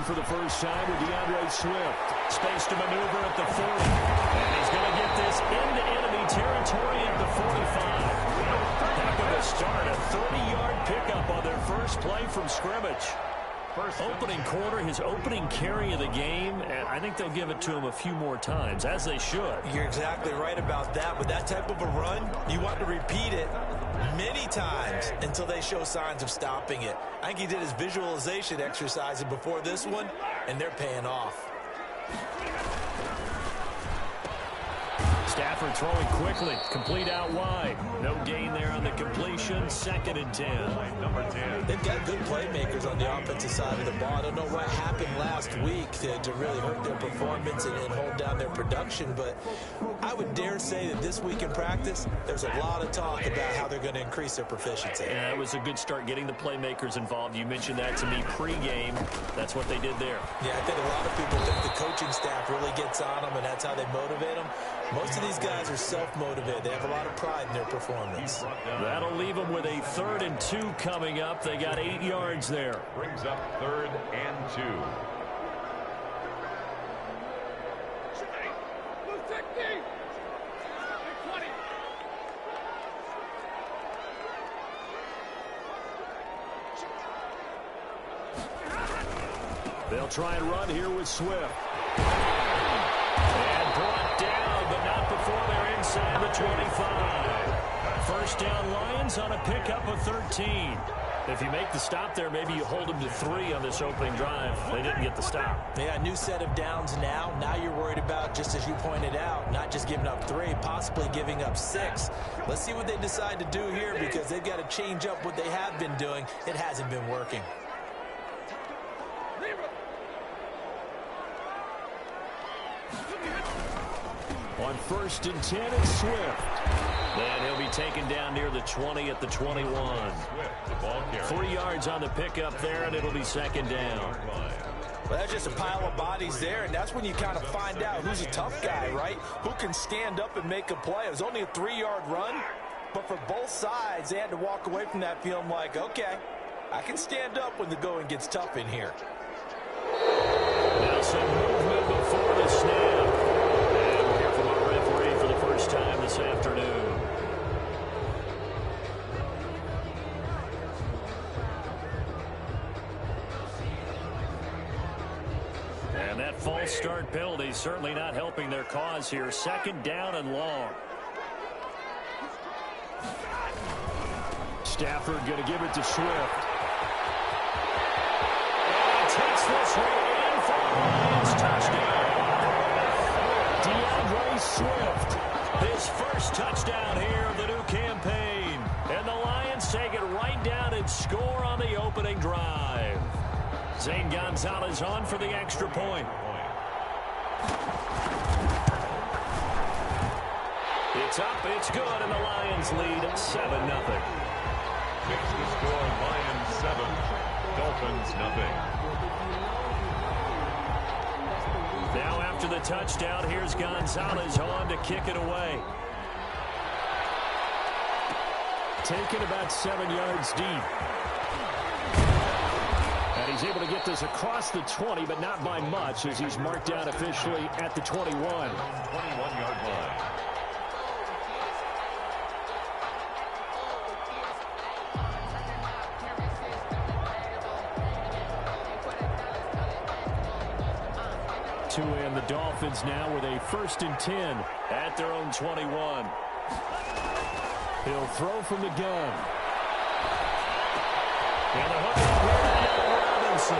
run for the first time with Swift. Space to maneuver at the 40. And he's going to get this into enemy territory at the 45. Heck of a start. A 30-yard pickup on their first play from scrimmage. Opening quarter, his opening carry of the game, and I think they'll give it to him a few more times, as they should. You're exactly right about that. With that type of a run, you want to repeat it many times until they show signs of stopping it. I think he did his visualization exercises before this one, and they're paying off. Stafford throwing quickly, complete out wide. No gain there on the completion, 2nd and 10. Number 10. They've got good playmakers on the offensive side of the ball. I don't know what happened last week to really hurt their performance and hold down their production, but I would dare say that this week in practice, there's a lot of talk about how they're going to increase their proficiency. Yeah, it was a good start getting the playmakers involved. You mentioned that to me pregame. That's what they did there. Yeah, I think a lot of people think the coaching staff really gets on them, and that's how they motivate them. Most of these guys are self-motivated. They have a lot of pride in their performance. That'll leave them with a 3rd and 2 coming up. They got 8 yards there. Brings up 3rd and 2. They'll try and run here with Swift. And brought down, but not before they're inside the 25. First down Lions on a pickup of 13. If you make the stop there, maybe you hold them to 3 on this opening drive. They didn't get the stop. Yeah, new set of downs now. Now you're worried about, just as you pointed out, not just giving up 3, possibly giving up 6. Let's see what they decide to do here, because they've got to change up what they have been doing. It hasn't been working. On 1st and 10 is Swift. Then he'll be taken down near the 20 at the 21. Swift, the ball carrier. 3 yards on the pickup there, and it'll be 2nd down. Well, that's just a pile of bodies there, and that's when you kind of find out who's a tough guy, right? Who can stand up and make a play. It was only a 3-yard run, but for both sides, they had to walk away from that feeling like, okay, I can stand up when the going gets tough in here. Now some movement before the snap. And we'll hear from our referee for the first time this afternoon. And that false start penalty certainly not helping their cause here. 2nd down and long. Stafford going to give it to Swift. And he takes this one in for the Lions touchdown. Swift, his first touchdown here of the new campaign. And the Lions take it right down and score on the opening drive. Zane Gonzalez on for the extra point. It's up, it's good, and the Lions lead 7-0. Fix the score, Lions 7, Dolphins nothing. Now after the touchdown, here's Gonzalez on to kick it away. Taken about 7 yards deep. And he's able to get this across the 20, but not by much, as he's marked down officially at the 21. 21-yard line. And the Dolphins now with a 1st and 10 at their own 21. He'll throw from the gun. And the hook Robinson.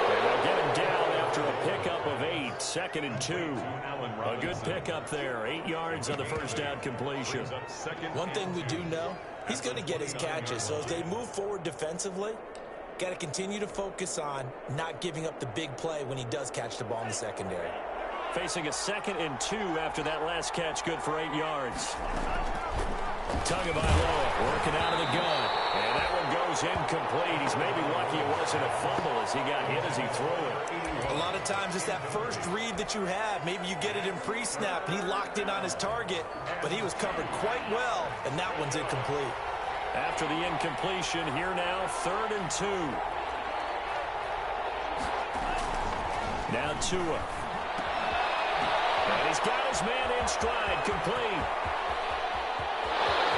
And they'll get him down after a pickup of 8. 2nd and 2. A good pickup there. 8 yards on the first down completion. One thing we do know, he's going to get his catches. So as they move forward defensively, got to continue to focus on not giving up the big play when he does catch the ball in the secondary. Facing a 2nd and 2 after that last catch, good for 8 yards. Tagovailoa working out of the gun. And that one goes incomplete. He's maybe lucky it wasn't a fumble as he got hit as he threw it. A lot of times it's that first read that you have. Maybe you get it in pre-snap, and he locked in on his target, but he was covered quite well, and that one's incomplete. After the incompletion, here now, 3rd and 2. Now Tua. And he's got his man in stride, complete.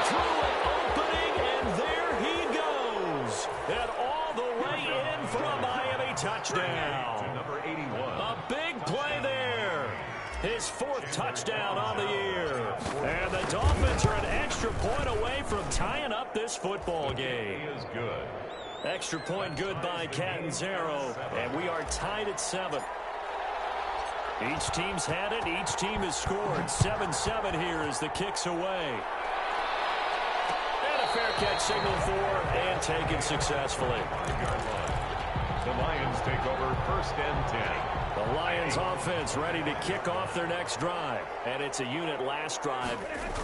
Through an opening, and there he goes. And all the way in for a Miami touchdown. Number 81. A big play there. His 4th touchdown on the year. And the Dolphins are an extra point away from tying up this football game. He is good. Extra point good by Catanzaro. And we are tied at 7. Each team's had it. Each team has scored. 7-7 here as the kick's away. And a fair catch signal for and taken successfully. The Lions take over 1st and 10. The Lions offense ready to kick off their next drive. And it's a unit last drive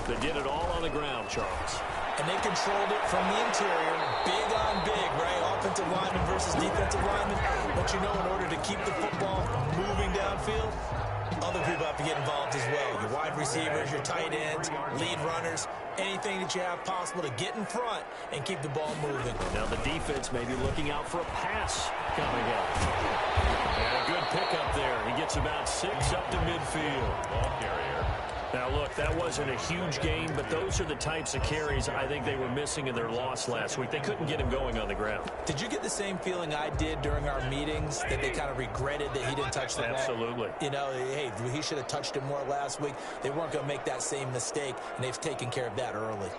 that did it all on the ground, Charles. And they controlled it from the interior, big on big, right? Offensive lineman versus defensive lineman. But you know, in order to keep the football moving downfield, other people have to get involved as well. Your wide receivers, your tight ends, lead runners, anything that you have possible to get in front and keep the ball moving. Now the defense may be looking out for a pass coming up. And a good pickup there. He gets about 6 up to midfield. Ball carrier. Now, look, that wasn't a huge game, but those are the types of carries I think they were missing in their loss last week. They couldn't get him going on the ground. Did you get the same feeling I did during our meetings, that they kind of regretted that he didn't touch the ball? Absolutely. You know, hey, he should have touched it more last week. They weren't going to make that same mistake, and they've taken care of that early.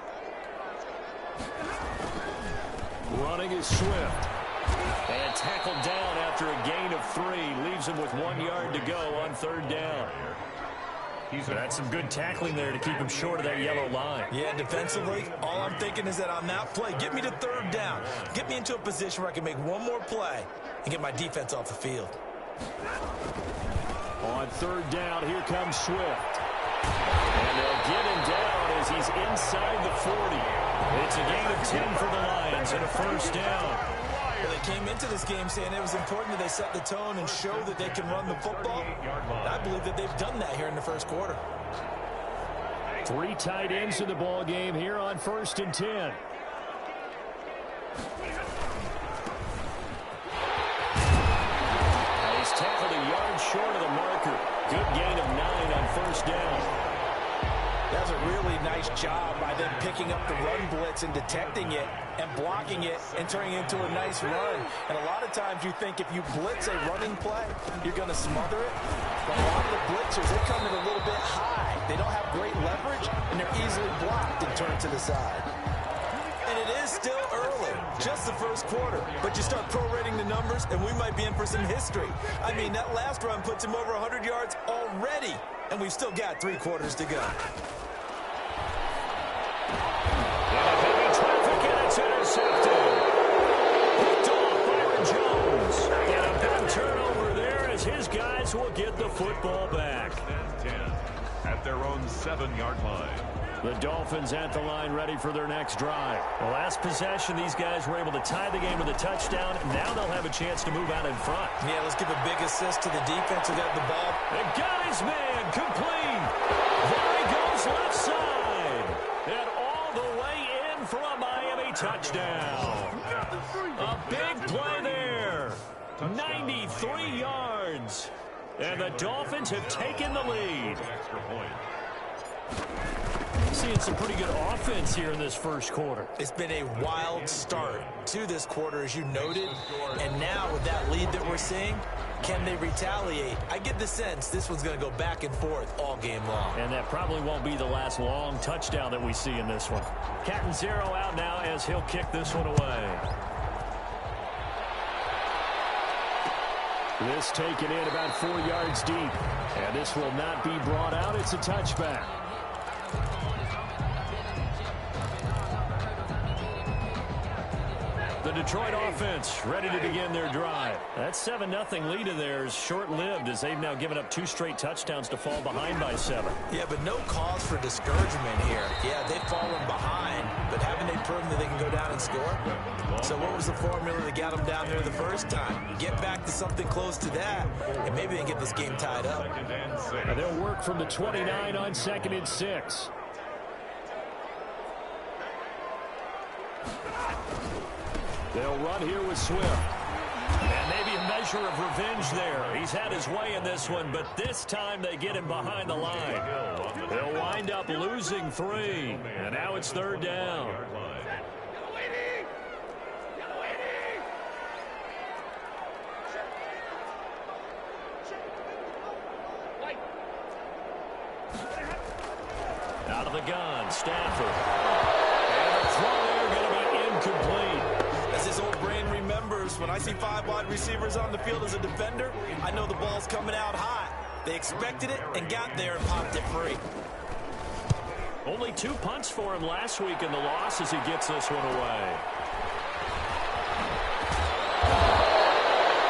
Running is Swift. And tackled down after a gain of 3. Leaves him with 1 yard to go on 3rd down. That's some good tackling there to keep him short of that yellow line. Yeah, defensively, all I'm thinking is that on that play, get me to 3rd down. Get me into a position where I can make one more play and get my defense off the field. On 3rd down, here comes Swift. And they'll get him down as he's inside the 40. It's a gain of 10 for the Lions and a 1st down. Well, they came into this game saying it was important that they set the tone and show that they can run the football. And I believe that they've done that here in the 1st quarter. 3 tight ends in the ball game here on 1st and 10. He's tackled a yard short of the marker. Good gain of 9 on 1st down. That's a really nice job by them picking up the run blitz and detecting it and blocking it and turning it into a nice run. And a lot of times you think if you blitz a running play, you're going to smother it. But a lot of the blitzers, they come in a little bit high. They don't have great leverage, and they're easily blocked and turned to the side. And it is still early, just the 1st quarter. But you start prorating the numbers, and we might be in for some history. I mean, that last run puts him over 100 yards already, and we've still got 3 quarters to go. Intercepted. Picked off Byron Jones. And a big turnover there as his guys will get the football back. 10 at their own 7-yard line. The Dolphins at the line ready for their next drive. The last possession, these guys were able to tie the game with a touchdown. Now they'll have a chance to move out in front. Yeah, let's give a big assist to the defense who got the ball. And got his man complete. There he goes left side. And all the way in for a Miami touchdown. A big play there. 93 yards. And the Dolphins have taken the lead. Extra point. Seeing some pretty good offense here in this 1st quarter. It's been a wild start to this quarter, as you noted. And now with that lead that we're seeing, can they retaliate? I get the sense this one's going to go back and forth all game long. And that probably won't be the last long touchdown that we see in this one. Catanzaro out now as he'll kick this one away. This taken in about 4 yards deep. And this will not be brought out. It's a touchback. The Detroit offense ready to begin their drive. That 7-0 lead of theirs short-lived as they've now given up 2 straight touchdowns to fall behind by 7. Yeah, but no cause for discouragement here. Yeah, they've fallen behind, but haven't they proven that they can go down and score? So what was the formula that got them down there the first time? Get back to something close to that, and maybe they can get this game tied up. And they'll work from the 29 on 2nd and 6. They'll run here with Swift. And maybe a measure of revenge there. He's had his way in this one, but this time they get him behind the line. They'll wind up losing 3. And now it's 3rd down. Out of the gun, Stafford. And the throw there going to be incomplete. As his old brain remembers, when I see 5 wide receivers on the field as a defender, I know the ball's coming out hot. They expected it and got there and popped it free. Only 2 punts for him last week in the loss as he gets this one away.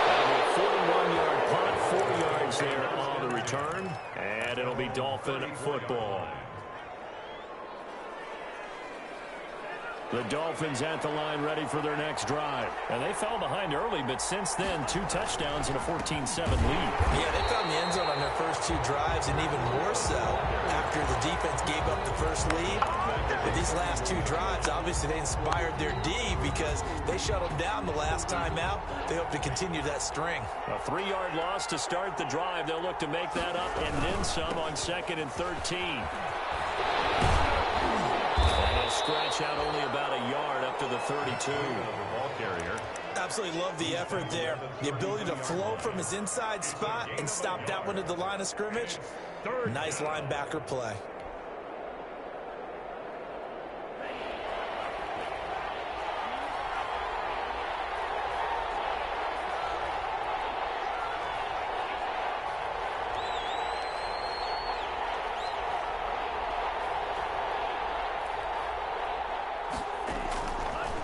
That'll be a 41-yard punt, 4 yards there on the return, and it'll be Dolphin football. The Dolphins at the line ready for their next drive. And they fell behind early, but since then, 2 touchdowns and a 14-7 lead. Yeah, they found the end zone on their first 2 drives, and even more so after the defense gave up the first lead. But these last 2 drives, obviously they inspired their D because they shut them down the last time out. They hope to continue that string. A 3-yard loss to start the drive. They'll look to make that up and then some on 2nd and 13. Scratch out only about a yard up to the 32. Ball carrier. Absolutely love the effort there. The ability to flow from his inside spot and stop that one at the line of scrimmage. Nice linebacker play.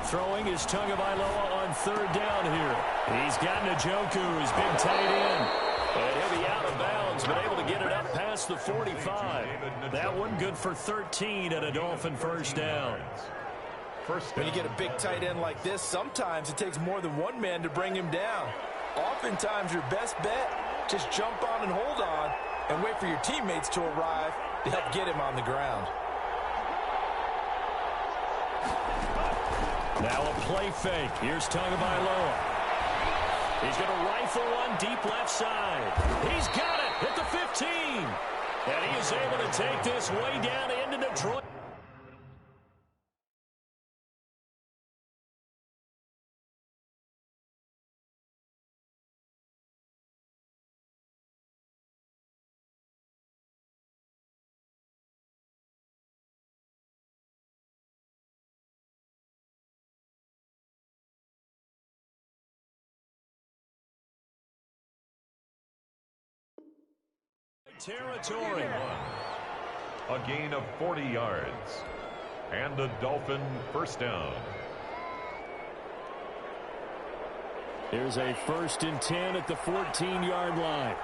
Throwing is Tagovailoa on 3rd down here. He's got Njoku, his big tight end. And he'll be out of bounds, but able to get it up past the 45. That one good for 13 and a Dolphin first down. When you get a big tight end like this, sometimes it takes more than one man to bring him down. Oftentimes your best bet, just jump on and hold on and wait for your teammates to arrive to help get him on the ground. Now a play fake. Here's Tagovailoa. He's going to rifle one deep left side. He's got it at the 15. And he is able to take this way down into Detroit. Territory. A gain of 40 yards. And a Dolphin first down. Here's a 1st and 10 at the 14-yard line.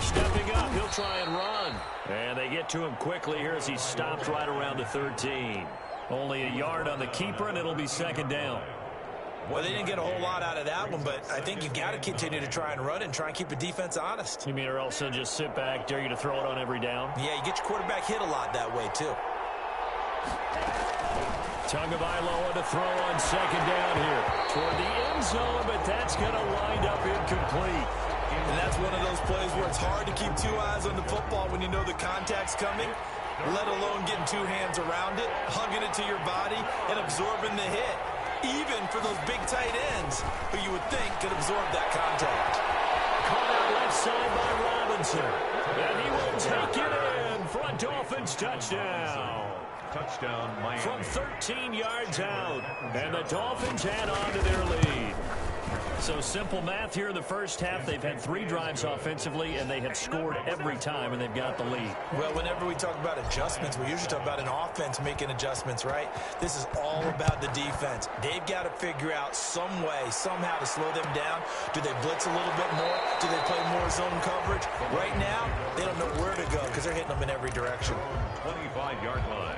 Stepping up, he'll try and run. And they get to him quickly here as he stopped right around the 13. Only a yard on the keeper, and it'll be 2nd down. Well, they didn't get a whole lot out of that one, but I think you've got to continue to try and run and try and keep the defense honest. You mean or else they'll just sit back, dare you to throw it on every down? Yeah, you get your quarterback hit a lot that way, too. Tagovailoa to throw on 2nd down here. Toward the end zone, but that's going to wind up incomplete. And that's one of those plays where it's hard to keep 2 eyes on the football when you know the contact's coming, let alone getting 2 hands around it, hugging it to your body, and absorbing the hit. Even for those big tight ends who you would think could absorb that contact. Caught out left side by Robinson. And he will take it in for a Dolphins touchdown. Touchdown, Miami. From 13 yards out. And the Dolphins add on to their lead. So simple math here in the first half. They've had 3 drives offensively, and they have scored every time, and they've got the lead. Well, whenever we talk about adjustments, we usually talk about an offense making adjustments, right? This is all about the defense. They've got to figure out some way, somehow to slow them down. Do they blitz a little bit more? Do they play more zone coverage? Right now, they don't know where to go because they're hitting them in every direction. 25-yard line.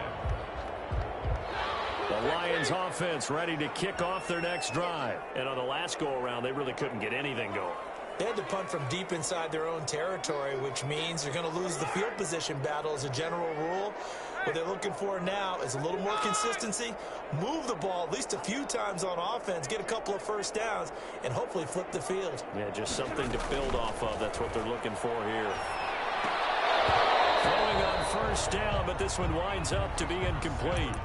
The Lions offense ready to kick off their next drive. And on the last go-around, they really couldn't get anything going. They had to punt from deep inside their own territory, which means they're going to lose the field position battle as a general rule. What they're looking for now is a little more consistency, move the ball at least a few times on offense, get a couple of first downs, and hopefully flip the field. Yeah, just something to build off of. That's what they're looking for here. Throwing on first down, but this one winds up to be incomplete.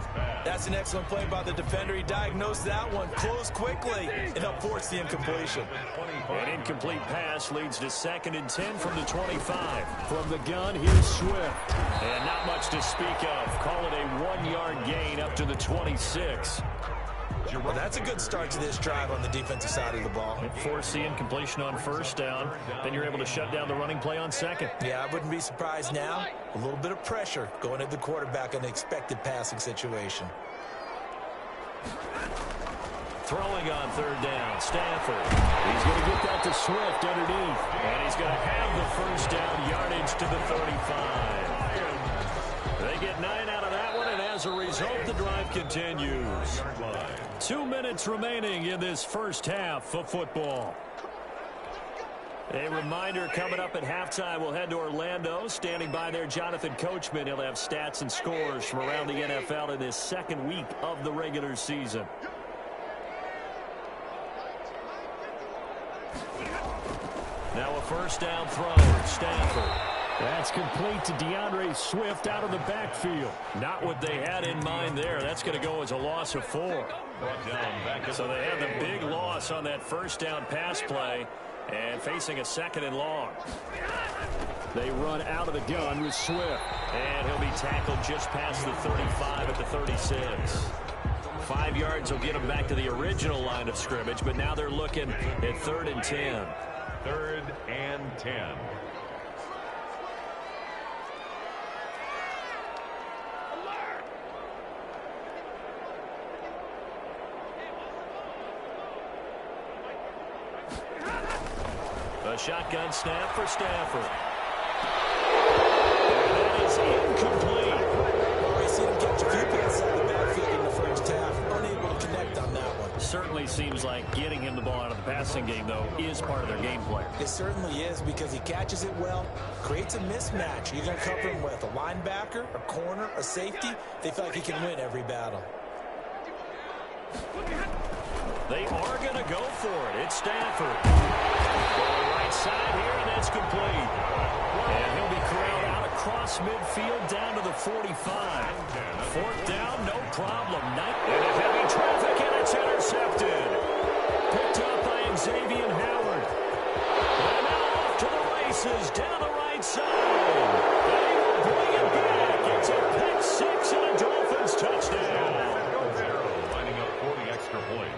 That's an excellent play by the defender. He diagnosed that one, closed quickly, and helped force the incompletion. An incomplete pass leads to 2nd and 10 from the 25. From the gun, here's Swift. And not much to speak of. Call it a 1-yard gain up to the 26. Well, that's a good start to this drive on the defensive side of the ball. Force the incompletion on first down. Then you're able to shut down the running play on second. Yeah, I wouldn't be surprised now. A little bit of pressure going at the quarterback in the expected passing situation. Throwing on 3rd down, Stafford. He's going to get that to Swift underneath. And he's going to have the first down yardage to the 35. They get 9 out of that one, and as a result, the drive continues. 2 minutes remaining in this first half of football. A reminder coming up at halftime, we'll head to Orlando. Standing by there, Jonathan Coachman. He'll have stats and scores from around the NFL in this 2nd week of the regular season. Now a first down throw, Stafford. That's complete to DeAndre Swift out of the backfield. Not what they had in mind there. That's going to go as a loss of 4. So they have the big loss on that first down pass play and facing a 2nd and long. They run out of the gun with Swift. And he'll be tackled just past the 35 at the 36. 5 yards will get them back to the original line of scrimmage, but now they're looking at 3rd and 10. 3rd and 10. A shotgun snap for Stafford. And that is incomplete. Well, we see him catch a few passes out of the backfield in the first half. Unable to connect on that one. Certainly seems like getting him the ball out of the passing game, though, is part of their game plan. It certainly is, because he catches it well, creates a mismatch. You're going to cover him with a linebacker, a corner, a safety. They feel like he can win every battle. They are going to go for it. It's Stafford. Going right side here, and that's complete. And he'll be corralled out across midfield down to the 45. 4th down, no problem. And a heavy traffic, and it's intercepted. Picked up by Xavier Howard. And now off to the races, down the right side. They will bring it back. It's a pick 6 and a Dolphins touchdown.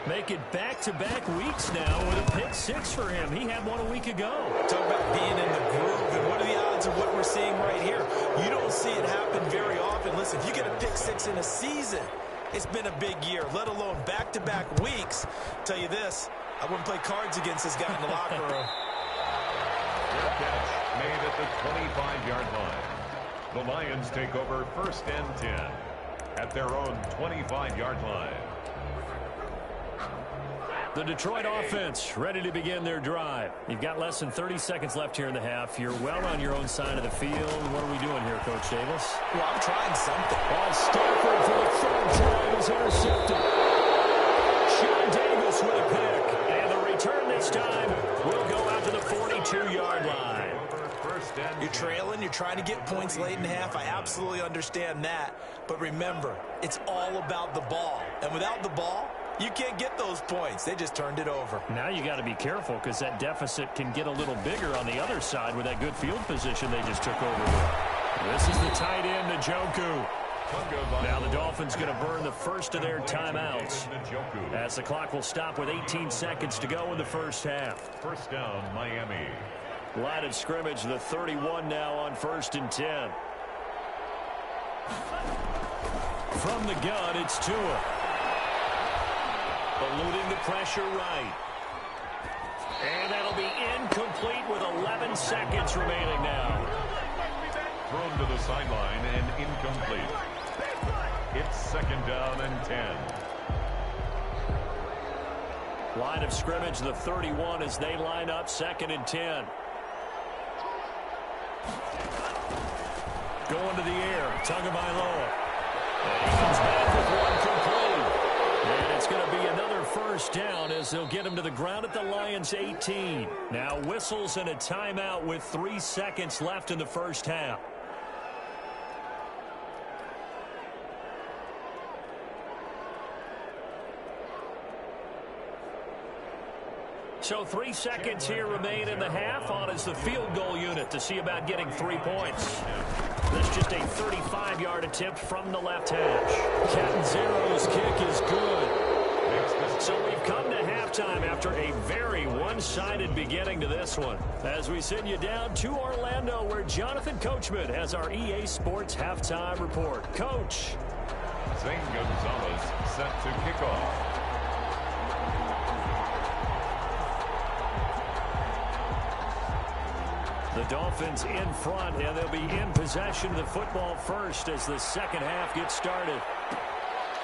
Make it back-to-back weeks now with a pick 6 for him. He had one a week ago. Talk about being in the groove, and what are the odds of what we're seeing right here? You don't see it happen very often. Listen, if you get a pick 6 in a season, it's been a big year, let alone back-to-back weeks. Tell you this, I wouldn't play cards against this guy in the locker room. Their catch made at the 25-yard line. The Lions take over 1st and 10 at their own 25-yard line. The Detroit offense ready to begin their drive. You've got less than 30 seconds left here in the half. You're well on your own side of the field. What are we doing here, Coach Davis? Well, I'm trying something. Stafford for the 3rd time is intercepted. Sean Davis with a pick. And the return this time will go out to the 42-yard line. You're trailing. You're trying to get points late in the half. I absolutely understand that. But remember, it's all about the ball. And without the ball, you can't get those points. They just turned it over. Now you got to be careful, because that deficit can get a little bigger on the other side with that good field position they just took over with. This is the tight end, Njoku. Now the Dolphins going to burn the first of their timeouts, as the clock will stop with 18 seconds to go in the first half. 1st down, Miami. Line of scrimmage, the 31 now on 1st and 10. From the gun, it's Tua. Eluding the pressure right. And that'll be incomplete with 11 seconds remaining now. Thrown to the sideline and incomplete. It's 2nd down and 10. Line of scrimmage, the 31 as they line up 2nd and 10. Going to the air. Tagovailoa. And he comes back with one complete. And it's going to be another first down as they'll get him to the ground at the Lions' 18. Now whistles and a timeout with 3 seconds left in the first half. So 3 seconds here remain in the half. On is the field goal unit to see about getting 3 points. That's just a 35-yard attempt from the left hash. Catanzaro's kick is good. So we've come to halftime after a very one-sided beginning to this one. As we send you down to Orlando, where Jonathan Coachman has our EA Sports halftime report. Coach. Zane Gonzalez set to kick off. The Dolphins in front, and they'll be in possession of the football first as the second half gets started.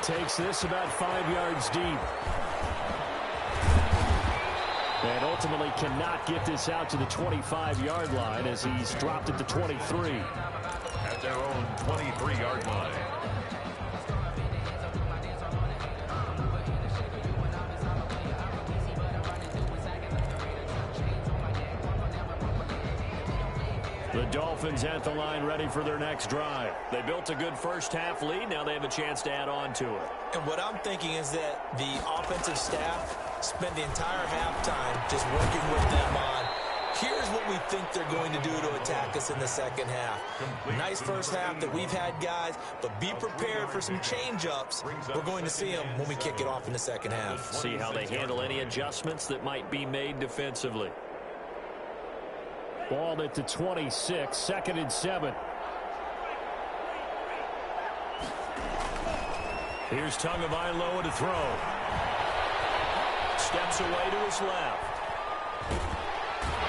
Takes this about 5 yards deep. And ultimately cannot get this out to the 25-yard line as he's dropped at the 23. At their own 23-yard line. The Dolphins at the line ready for their next drive. They built a good first half lead. Now they have a chance to add on to it. And what I'm thinking is that the offensive staff spent the entire halftime just working with them on, here's what we think they're going to do to attack us in the second half. Nice first half that we've had, guys, but be prepared for some change-ups. We're going to see them when we kick it off in the second half. See how they handle any adjustments that might be made defensively. Ball at the 26, 2nd and 7. Here's Tagovailoa to throw. Steps away to his left.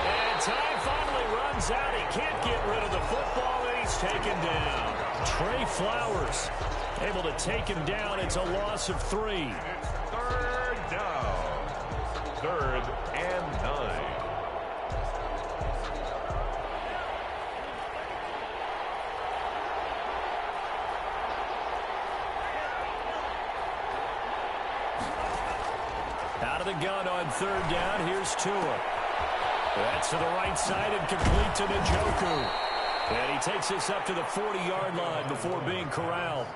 And time finally runs out. He can't get rid of the football, and he's taken down. Trey Flowers able to take him down. It's a loss of 3. 3rd down. 3rd and 9. Out of the gun on 3rd down. Here's Tua. That's to the right side and complete to Njoku. And he takes this up to the 40-yard line before being corralled.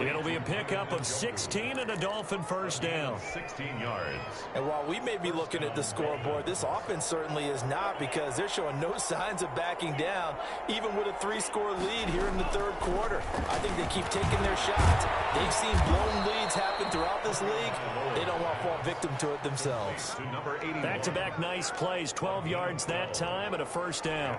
It'll be a pickup of 16 and a Dolphin first down. 16 yards. And while we may be looking at the scoreboard, this offense certainly is not, because they're showing no signs of backing down, even with a 3-score lead here in the 3rd quarter. I think they keep taking their shots. They've seen blown leads happen throughout this league. They don't want to fall victim to it themselves. Back-to-back nice plays, 12 yards that time and a first down.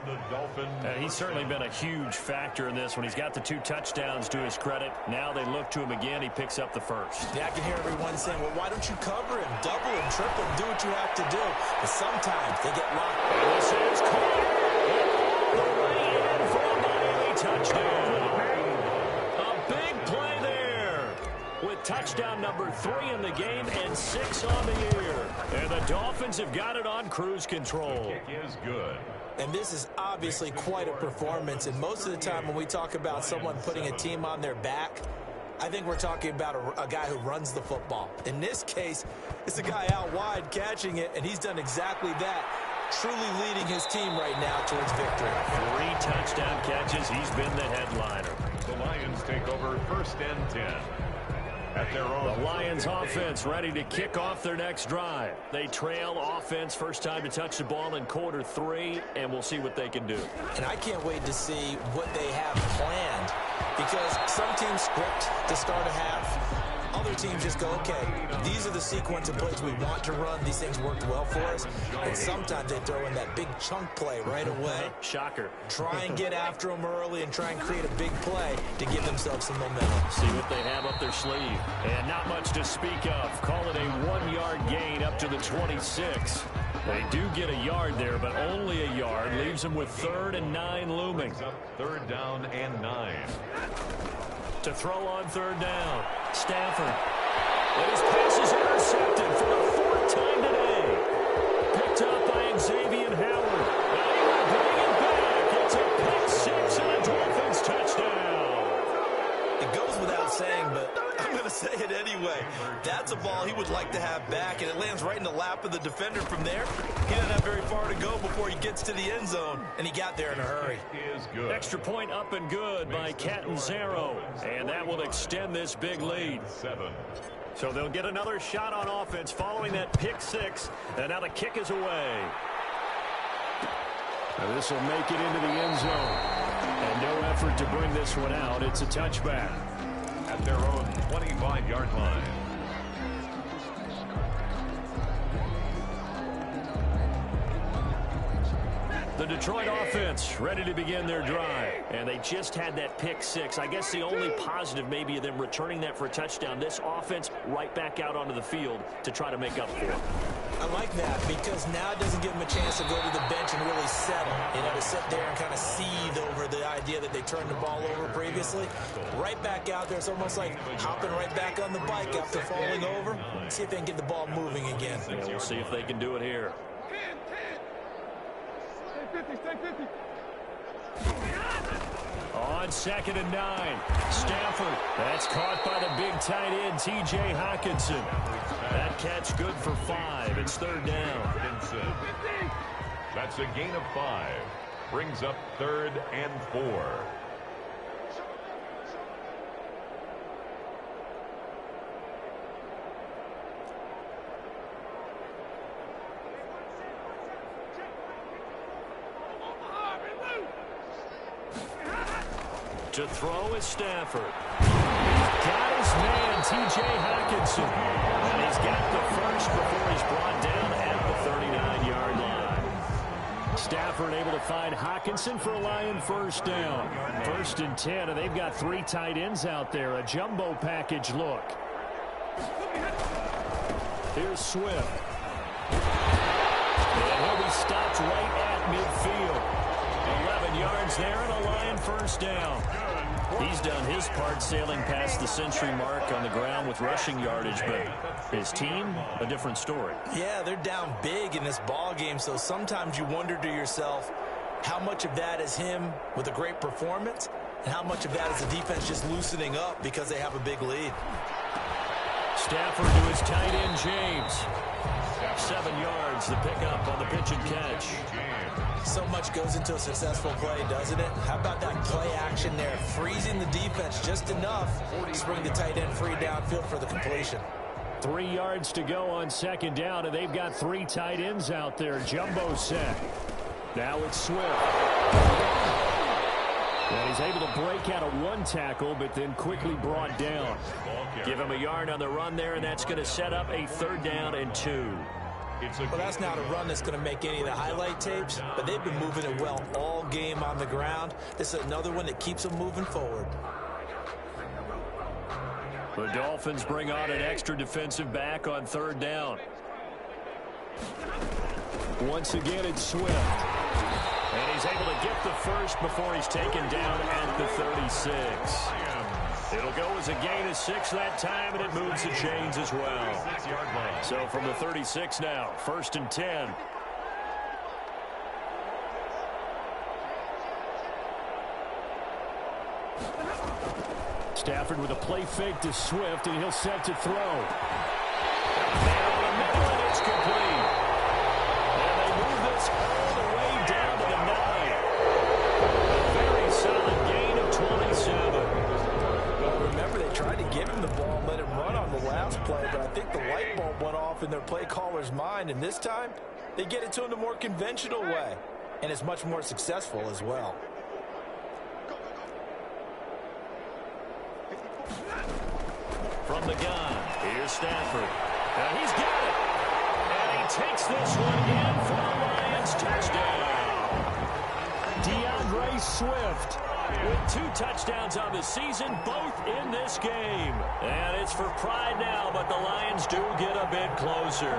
He's certainly been a huge factor in this one. He's got the 2 touchdowns to his credit. Now they look to him again. He picks up the first. Yeah, I can hear everyone saying, well, why don't you cover him? Double him, triple him, do what you have to do. But sometimes they get locked. And this is caught all the way in for a Miami touchdown. A big play there with touchdown number 3 in the game and 6 on the year. And the Dolphins have got it on cruise control. The kick is good. And this is obviously quite a performance. And most of the time when we talk about someone putting a team on their back, I think we're talking about a guy who runs the football. In this case, it's a guy out wide catching it, and he's done exactly that, truly leading his team right now towards victory. 3 touchdown catches. He's been the headliner. The Lions take over 1st and 10. At their own. The Lions offense ready to kick off their next drive. They trail offense, first time to touch the ball in quarter 3, and we'll see what they can do. And I can't wait to see what they have planned, because some teams script to start a half. Other teams just go, okay, these are the sequence of plays we want to run. These things worked well for us. And sometimes they throw in that big chunk play right away. Shocker. Try and get after them early and try and create a big play to give themselves some momentum. See what they have up their sleeve. And not much to speak of. Call it a 1-yard gain up to the 26. They do get a yard there, but only a yard. Leaves them with 3rd and 9 looming. 3rd down and 9. To throw on 3rd down. Stafford. And his pass is intercepted for the 4th time today. Picked up by Xavier Howard. And he will bring it back. It's a pick 6 and a Dolphins touchdown. play. That's a ball he would like to have back, and it lands right in the lap of the defender from there. He doesn't have very far to go before he gets to the end zone, and he got there in a hurry. Extra point up and good by Catanzaro, and that will extend this big lead. So they'll get another shot on offense following that pick six, and now the kick is away. And this will make it into the end zone. And no effort to bring this one out. It's a touchback. At their own 25-yard line. The Detroit offense ready to begin their drive. And they just had that pick six. I guess the only positive maybe of them returning that for a touchdown. This offense right back out onto the field to try to make up for it. I like that because now it doesn't give them a chance to go to the bench and really settle. You know, to sit there and kind of seethe over the idea that they turned the ball over previously. Right back out there. It's almost like hopping right back on the bike after falling over. See if they can get the ball moving again. Yeah, we'll see if they can do it here. On 2nd and 9, Stafford. That's caught by the big tight end, T.J. Hockenson. That catch good for 5. It's 3rd down. That's a gain of 5. Brings up 3rd and 4. To throw is Stafford. Got his man, T.J. Hockenson. And he's got the first before he's brought down at the 39-yard line. Stafford able to find Hockenson for a Lion first down. 1st and 10, and they've got 3 tight ends out there. A jumbo package look. Here's Swift. And he'll be stopped right at midfield. 11 yards there and a Lion first down. He's done his part sailing past the century mark on the ground with rushing yardage, but his team, a different story. Yeah, they're down big in this ball game, so sometimes you wonder to yourself how much of that is him with a great performance and how much of that is the defense just loosening up because they have a big lead. Stafford to his tight end, James. 7 yards, the pickup on the pitch and catch. So much goes into a successful play, doesn't it? How about that play action there? Freezing the defense just enough to bring the tight end free downfield for the completion. 3 yards to go on 2nd down, and they've got 3 tight ends out there. Jumbo set. Now it's Swift. And he's able to break out of 1 tackle, but then quickly brought down. Give him a yard on the run there, and that's going to set up a 3rd down and 2. Well, that's not a run that's going to make any of the highlight tapes, but they've been moving it well all game on the ground. This is another one that keeps them moving forward. The Dolphins bring on an extra defensive back on 3rd down. Once again, it's Swift. And he's able to get the first before he's taken down at the 36. It'll go as a gain of 6 that time, and it moves the chains as well. So from the 36 now, 1st and 10. Stafford with a play fake to Swift, and he'll set to throw. Down the middle, and it's complete. And they move this all the way down to the 9. A very solid gain of 27. Remember, they tried to give him the ball and let him run on the last play, but I think the light bulb went off in their play caller's mind, and this time they get it to him the more conventional way, and it's much more successful as well. From the gun, here's Stafford. And he's got it. And he takes this one in for the Lions touchdown. DeAndre Swift with 2 touchdowns on the season, both in this game. And it's for pride now, but the Lions do get a bit closer.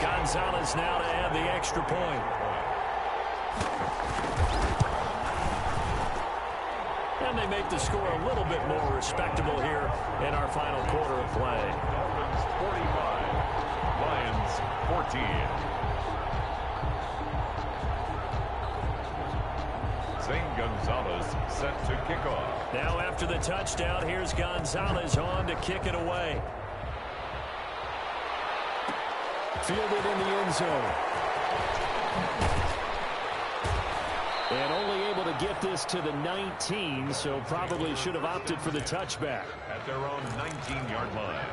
Gonzalez now to add the extra point. And they make the score a little bit more respectable here in our final quarter of play. Dolphins 45, Lions 14. Zane Gonzalez set to kick off. Now after the touchdown, here's Gonzalez on to kick it away. Fielded in the end zone. And only able to get this to the 19, so probably should have opted for the touchback. At their own 19-yard line.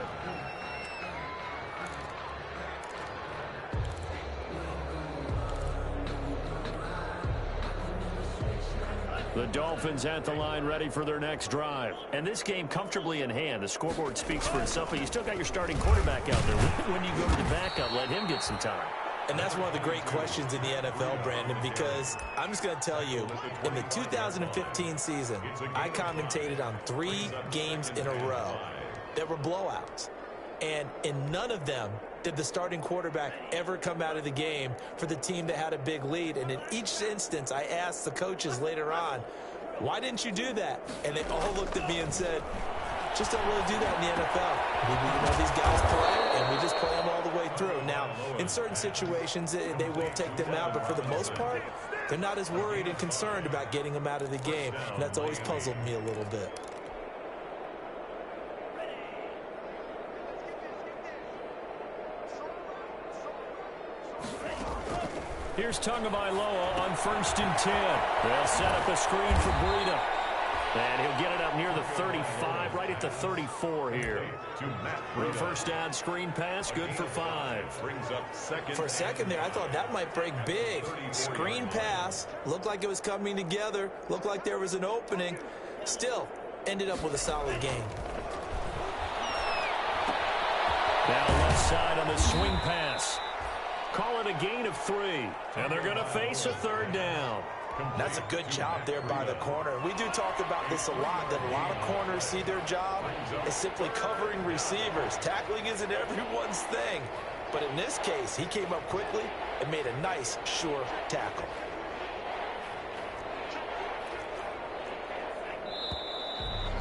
The Dolphins at the line ready for their next drive. And this game comfortably in hand. The scoreboard speaks for itself, but you still got your starting quarterback out there. When you go to the backup, let him get some time. And that's one of the great questions in the NFL, Brandon, because I'm just going to tell you, in the 2015 season, I commentated on 3 games in a row that were blowouts. And in none of them did the starting quarterback ever come out of the game for the team that had a big lead. And in each instance, I asked the coaches later on, why didn't you do that? And they all looked at me and said, just don't really do that in the NFL. You know, these guys play, and we just play them all the way through. Now, in certain situations, they will take them out, but for the most part, they're not as worried and concerned about getting them out of the game. And that's always puzzled me a little bit. Here's Tagovailoa on 1st and 10. They'll set up a screen for Breida. And he'll get it up near the 35, right at the 34 here. For a first down screen pass, good for 5. Brings up second. For a second there, I thought that might break big. Screen pass, looked like it was coming together, looked like there was an opening. Still, ended up with a solid gain. Now left side on the swing pass. Call it a gain of 3. And they're going to face a 3rd down. That's a good job there by the corner. We do talk about this a lot, that a lot of corners see their job as simply covering receivers. Tackling isn't everyone's thing. But in this case, he came up quickly and made a nice, sure tackle.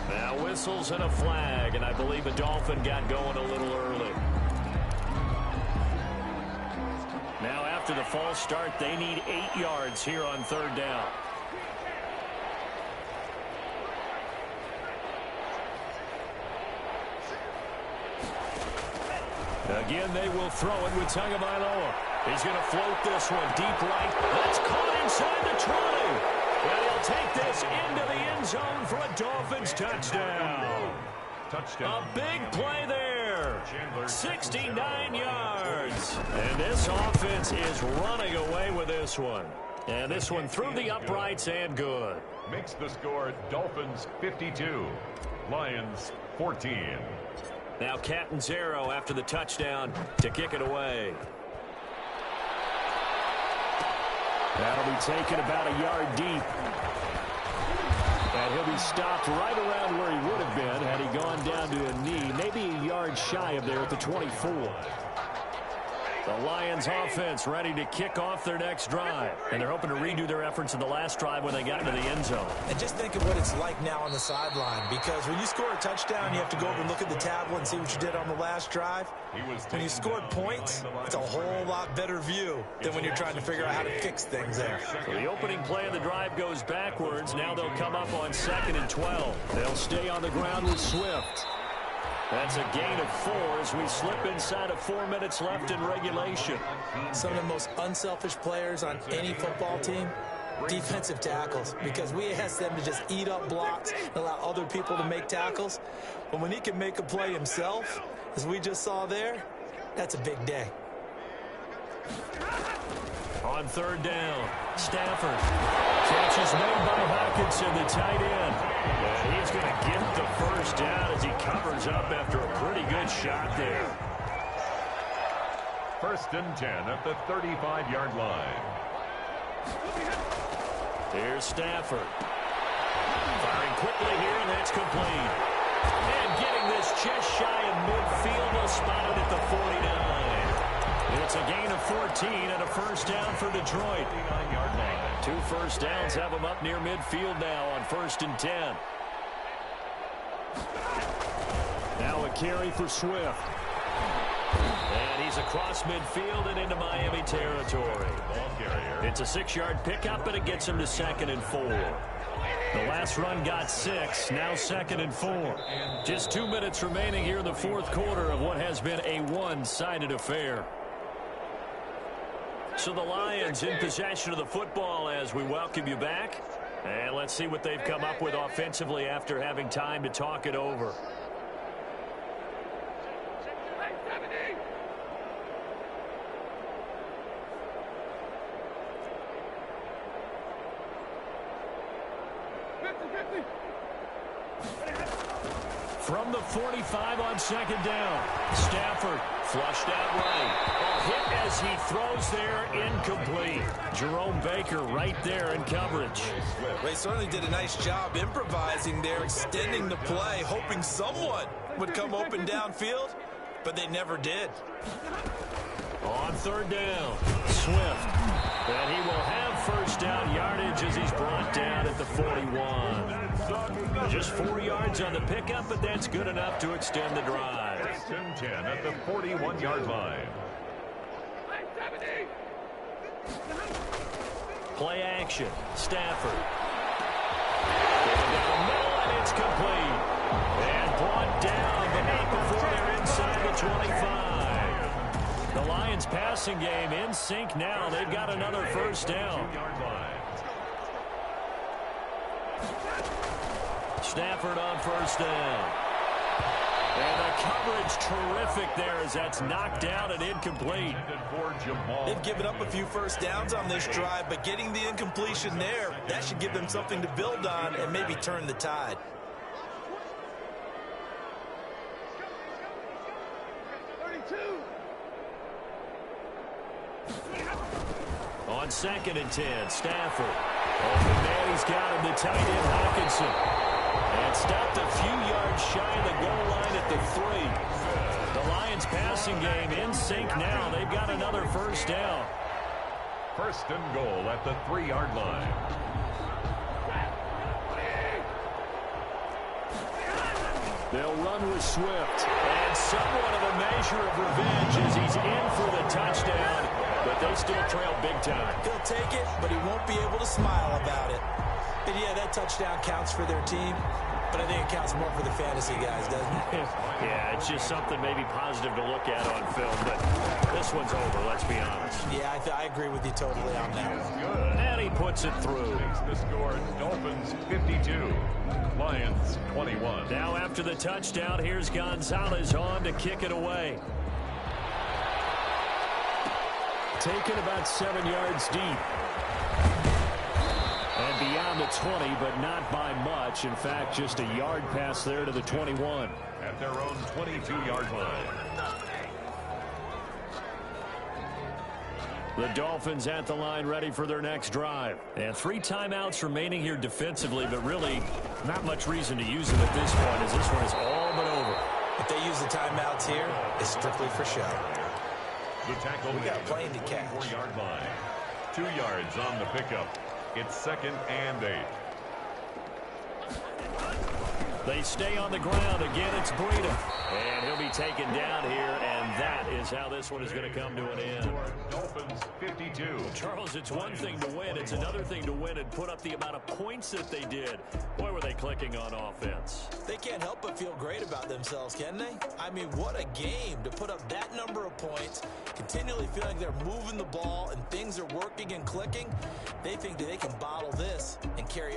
Now whistles and a flag, and I believe a Dolphin got going a little early. Now after the false start, they need 8 yards here on 3rd down. Again, they will throw it with Tagovailoa. He's going to float this one deep right. That's caught inside the 20. And he'll take this into the end zone for a Dolphins touchdown. A big play there. 69 yards. And this offense is running away with this one. And this one through the uprights and good. Makes the score Dolphins 52, Lions 14. Now Catanzaro after the touchdown to kick it away. That'll be taken about a yard deep. And he'll be stopped right around where he would have been had he gone down to a knee, maybe a yard shy of there at the 24. The Lions offense ready to kick off their next drive. And they're hoping to redo their efforts in the last drive when they got into the end zone. And just think of what it's like now on the sideline, because when you score a touchdown, you have to go over and look at the tablet and see what you did on the last drive. When you scored points, it's a whole lot better view than when you're trying to figure out how to fix things there. So the opening play of the drive goes backwards. Now they'll come up on 2nd and 12. They'll stay on the ground with Swift. That's a gain of 4 as we slip inside of 4 minutes left in regulation. Some of the most unselfish players on any football team, defensive tackles, because we ask them to just eat up blocks and allow other people to make tackles. But when he can make a play himself, as we just saw there, that's a big day. On 3rd down, Stafford. Catch is made by Hawkinson, the tight end. And he's going to get the first down as he covers up after a pretty good shot there. 1st and 10 at the 35-yard line. Here's Stafford. Firing quickly here, and that's complete. And getting this just shy of midfield, will spot it at the 49. It's a gain of 14 and a first down for Detroit. 39-yard line. 2 first downs have them up near midfield now on 1st and 10. Now a carry for Swift. And he's across midfield and into Miami territory. Ball carrier. It's a 6-yard pickup, but it gets him to 2nd and 4. The last run got 6, now 2nd and 4. Just 2 minutes remaining here in the fourth quarter of what has been a one-sided affair. So the Lions in possession of the football as we welcome you back. And let's see what they've come up with offensively after having time to talk it over. From the 45 on 2nd down, Stafford flushed out right. A hit as he throws there, incomplete. Jerome Baker right there in coverage. They certainly did a nice job improvising there, extending the play, hoping someone would come open downfield, but they never did. On 3rd down, Swift. And he will have first down yardage as he's brought down at the 41. Just 4 yards on the pickup, but that's good enough to extend the drive. 10 at the 41-yard line. Play action. Stafford. Going down the middle, and it's complete. And brought down, but not before they're inside the 25. The Lions passing game in sync now. They've got another first down. Stafford on first down. And the coverage terrific there as that's knocked down and incomplete. They've given up a few first downs on this drive, but getting the incompletion there, that should give them something to build on and maybe turn the tide. On 2nd and 10, Stafford. Open man, he's got him, the tight end Hawkinson. And stopped a few yards shy of the goal line at the 3. The Lions passing game in sync now. They've got another first down. 1st and goal at the 3-yard line. They'll run with Swift. And somewhat of a measure of revenge as he's in for the touchdown. But they still trail big time. He'll take it, but he won't be able to smile about it. And yeah, that touchdown counts for their team, but I think it counts more for the fantasy guys, doesn't it? Yeah, it's just something maybe positive to look at on film, but this one's over, let's be honest. Yeah, I agree with you totally on that. And he puts it through. The score, Dolphins 52, Lions 21. Now after the touchdown, here's Gonzalez on to kick it away. Taken about 7 yards deep. And beyond the 20, but not by much. In fact, just a yard pass there to the 21. At their own 22-yard line. The Dolphins at the line ready for their next drive. And 3 timeouts remaining here defensively, but really not much reason to use them at this point as this one is all but over. If they use the timeouts here, it's strictly for show. The tackle we got a plane to catch. 4-yard line. 2 yards on the pickup. It's 2nd and 8. They stay on the ground. Again, it's Breida. And he'll be taken down here, and that is how this one is going to come to an end. Dolphins 52. Charles, it's one thing to win. It's another thing to win and put up the amount of points that they did. Boy, were they clicking on offense. They can't help but feel great about themselves, can they? I mean, what a game to put up that number of points, continually feeling they're moving the ball and things are working and clicking. They think that they can bottle this and carry